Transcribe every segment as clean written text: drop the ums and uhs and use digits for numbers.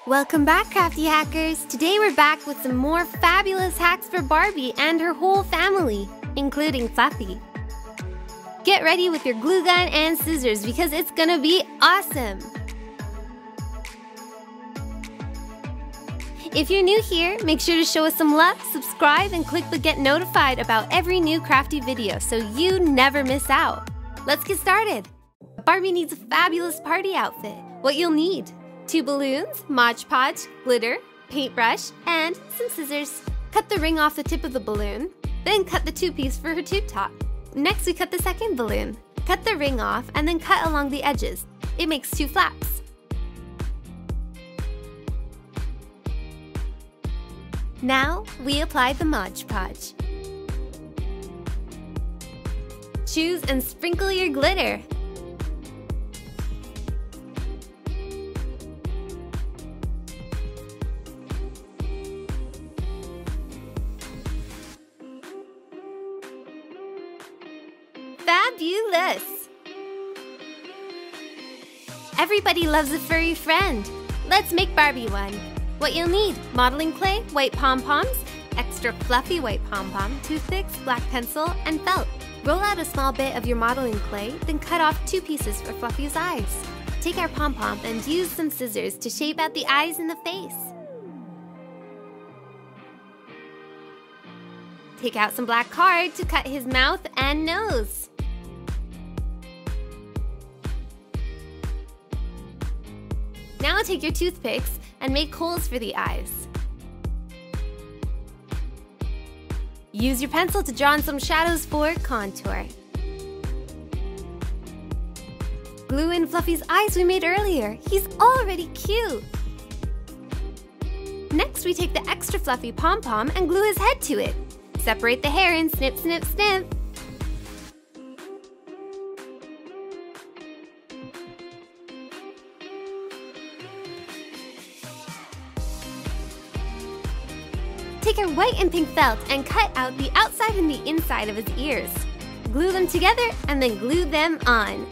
Welcome back, Crafty Hackers! Today we're back with some more fabulous hacks for Barbie and her whole family, including Fluffy. Get ready with your glue gun and scissors because it's gonna be awesome! If you're new here, make sure to show us some love, subscribe, and click the get notified about every new Crafty video so you never miss out. Let's get started! Barbie needs a fabulous party outfit. What you'll need: 2 balloons, Mod Podge, glitter, paintbrush, and some scissors. Cut the ring off the tip of the balloon, then cut the 2-piece for her tube top. Next, we cut the second balloon. Cut the ring off and then cut along the edges. It makes 2 flaps. Now, we apply the Mod Podge. Choose and sprinkle your glitter. Fabulous! Everybody loves a furry friend. Let's make Barbie one. What you'll need: modeling clay, white pom-poms, extra fluffy white pom-pom, toothpicks, black pencil, and felt. Roll out a small bit of your modeling clay, then cut off 2 pieces for Fluffy's eyes. Take our pom-pom and use some scissors to shape out the eyes and the face. Take out some black card to cut his mouth and nose. Now take your toothpicks and make holes for the eyes. Use your pencil to draw in some shadows for contour. Glue in Fluffy's eyes we made earlier. He's already cute! Next, we take the extra fluffy pom-pom and glue his head to it. Separate the hair and snip, snip, snip. Take our white and pink felt and cut out the outside and the inside of his ears. Glue them together and then glue them on.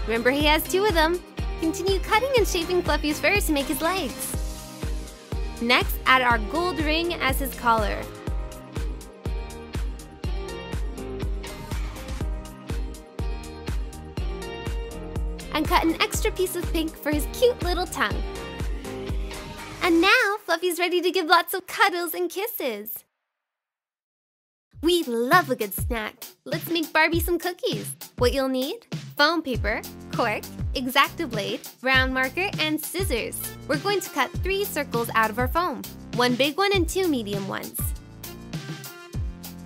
Remember, he has 2 of them. Continue cutting and shaping Fluffy's fur to make his legs. Next, add our gold ring as his collar. And cut an extra piece of pink for his cute little tongue. And now, Fluffy's ready to give lots of cuddles and kisses. We love a good snack. Let's make Barbie some cookies. What you'll need: foam paper, cork, X-Acto blade, brown marker, and scissors. We're going to cut 3 circles out of our foam, 1 big one and 2 medium ones.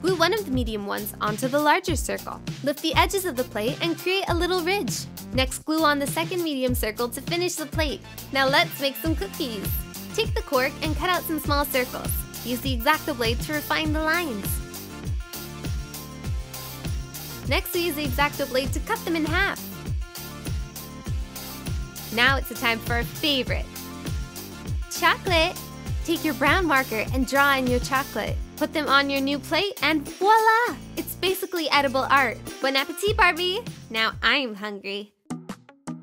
Glue one of the medium ones onto the larger circle. Lift the edges of the plate and create a little ridge. Next, glue on the second medium circle to finish the plate. Now let's make some cookies. Take the cork and cut out some small circles. Use the X-Acto blade to refine the lines. Next, we use the X-Acto blade to cut them in half. Now it's the time for our favorite: chocolate. Take your brown marker and draw in your chocolate. Put them on your new plate and voila! It's basically edible art. Bon appetit, Barbie! Now I'm hungry.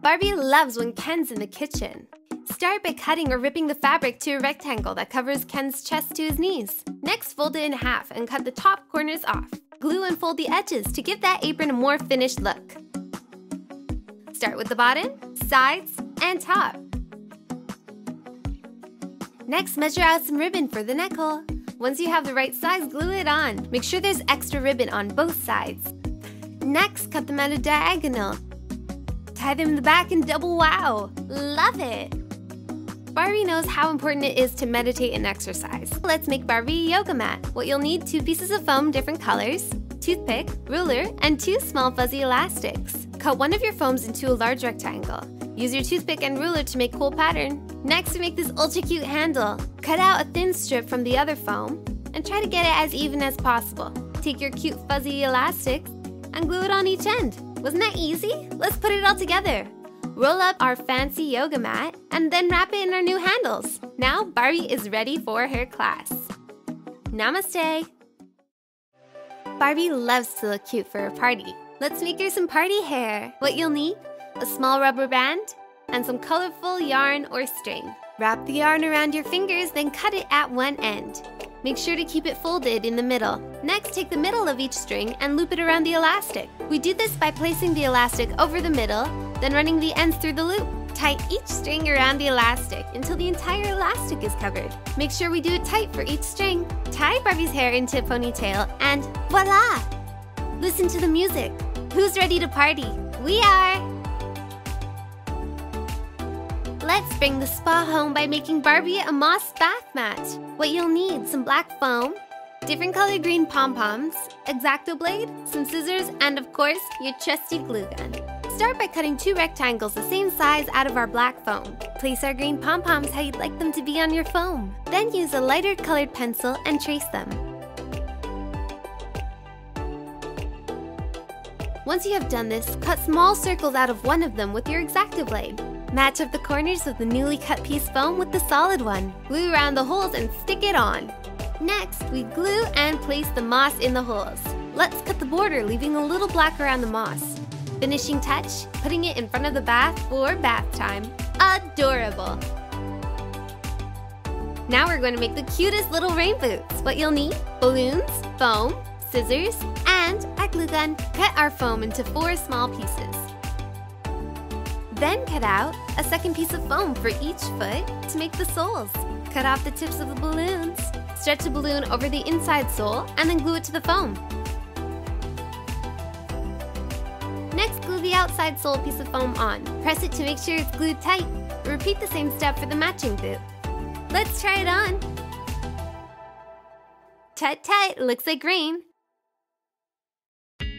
Barbie loves when Ken's in the kitchen. Start by cutting or ripping the fabric to a rectangle that covers Ken's chest to his knees. Next, fold it in half and cut the top corners off. Glue and fold the edges to give that apron a more finished look. Start with the bottom, sides, and top. Next, measure out some ribbon for the neck hole. Once you have the right size, glue it on. Make sure there's extra ribbon on both sides. Next, cut them at a diagonal. Tie them in the back and double wow! Love it! Barbie knows how important it is to meditate and exercise. Let's make Barbie Yoga Mat. What you'll need: 2 pieces of foam, different colors, toothpick, ruler, and 2 small fuzzy elastics. Cut one of your foams into a large rectangle. Use your toothpick and ruler to make cool pattern. Next, we make this ultra cute handle. Cut out a thin strip from the other foam and try to get it as even as possible. Take your cute fuzzy elastics and glue it on each end. Wasn't that easy? Let's put it all together. Roll up our fancy yoga mat and then wrap it in our new handles. Now Barbie is ready for her class. Namaste! Barbie loves to look cute for a party. Let's make her some party hair. What you'll need: a small rubber band, and some colorful yarn or string. Wrap the yarn around your fingers, then cut it at one end. Make sure to keep it folded in the middle. Next, take the middle of each string and loop it around the elastic. We do this by placing the elastic over the middle, then running the ends through the loop. Tie each string around the elastic until the entire elastic is covered. Make sure we do it tight for each string. Tie Barbie's hair into a ponytail and voila! Listen to the music. Who's ready to party? We are! Let's bring the spa home by making Barbie a moss bath mat. What you'll need: some black foam, different color green pom-poms, X-Acto blade, some scissors, and of course, your trusty glue gun. Start by cutting 2 rectangles the same size out of our black foam. Place our green pom-poms how you'd like them to be on your foam. Then use a lighter colored pencil and trace them. Once you have done this, cut small circles out of one of them with your X-Acto blade. Match up the corners of the newly cut piece foam with the solid one. Glue around the holes and stick it on. Next, we glue and place the moss in the holes. Let's cut the border, leaving a little black around the moss. Finishing touch, putting it in front of the bath for bath time. Adorable! Now we're going to make the cutest little rain boots. What you'll need: balloons, foam, scissors, and a glue gun. Cut our foam into 4 small pieces. Then cut out a second piece of foam for each foot to make the soles. Cut off the tips of the balloons. Stretch the balloon over the inside sole and then glue it to the foam. Next, glue the outside sole piece of foam on. Press it to make sure it's glued tight. Repeat the same step for the matching boot. Let's try it on. Tut tut, looks like rain.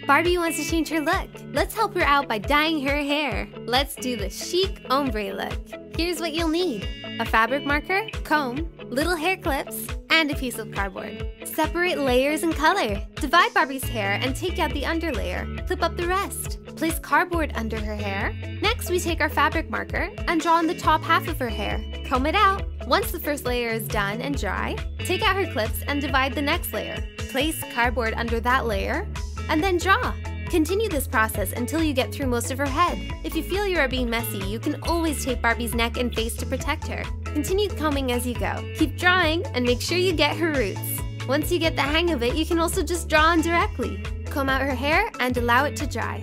Barbie wants to change her look. Let's help her out by dyeing her hair. Let's do the chic ombre look. Here's what you'll need: a fabric marker, comb, little hair clips, and a piece of cardboard. Separate layers and color. Divide Barbie's hair and take out the underlayer. Clip up the rest. Place cardboard under her hair. Next, we take our fabric marker and draw on the top half of her hair. Comb it out. Once the first layer is done and dry, take out her clips and divide the next layer. Place cardboard under that layer, and then draw. Continue this process until you get through most of her head. If you feel you are being messy, you can always tape Barbie's neck and face to protect her. Continue combing as you go. Keep drawing and make sure you get her roots. Once you get the hang of it, you can also just draw on directly. Comb out her hair and allow it to dry.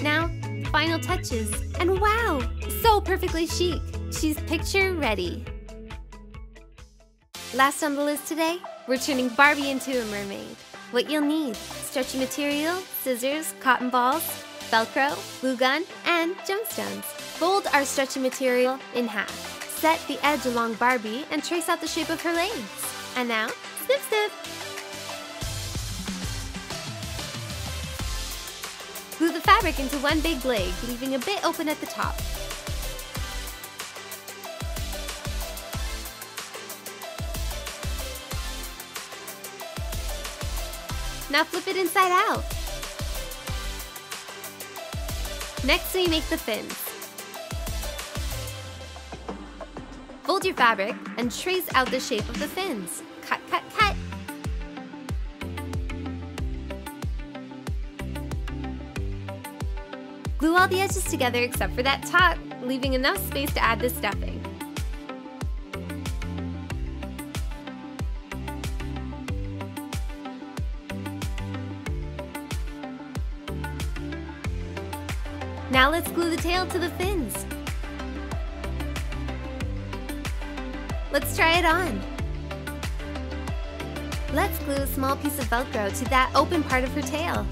Now, the final touches. And wow, so perfectly chic. She's picture ready. Last on the list today, we're turning Barbie into a mermaid. What you'll need: stretchy material, scissors, cotton balls, Velcro, glue gun, and gemstones. Fold our stretchy material in half. Set the edge along Barbie and trace out the shape of her legs. And now, snip snip! Glue the fabric into one big leg, leaving a bit open at the top. Now flip it inside out. Next, we make the fins. Fold your fabric and trace out the shape of the fins. Cut, cut, cut. Glue all the edges together except for that top, leaving enough space to add the stuffing. Now let's glue the tail to the fins. Let's try it on. Let's glue a small piece of Velcro to that open part of her tail.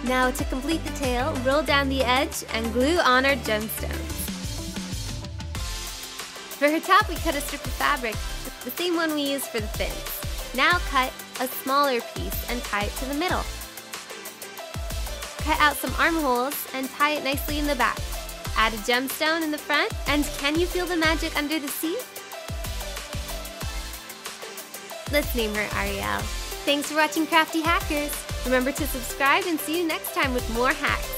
Now to complete the tail, roll down the edge and glue on our gemstones. For her top, we cut a strip of fabric, the same one we used for the fins. Now cut a smaller piece and tie it to the middle. Cut out some armholes and tie it nicely in the back. Add a gemstone in the front, and can you feel the magic under the sea? Let's name her Ariel. Thanks for watching Crafty Hackers. Remember to subscribe and see you next time with more hacks.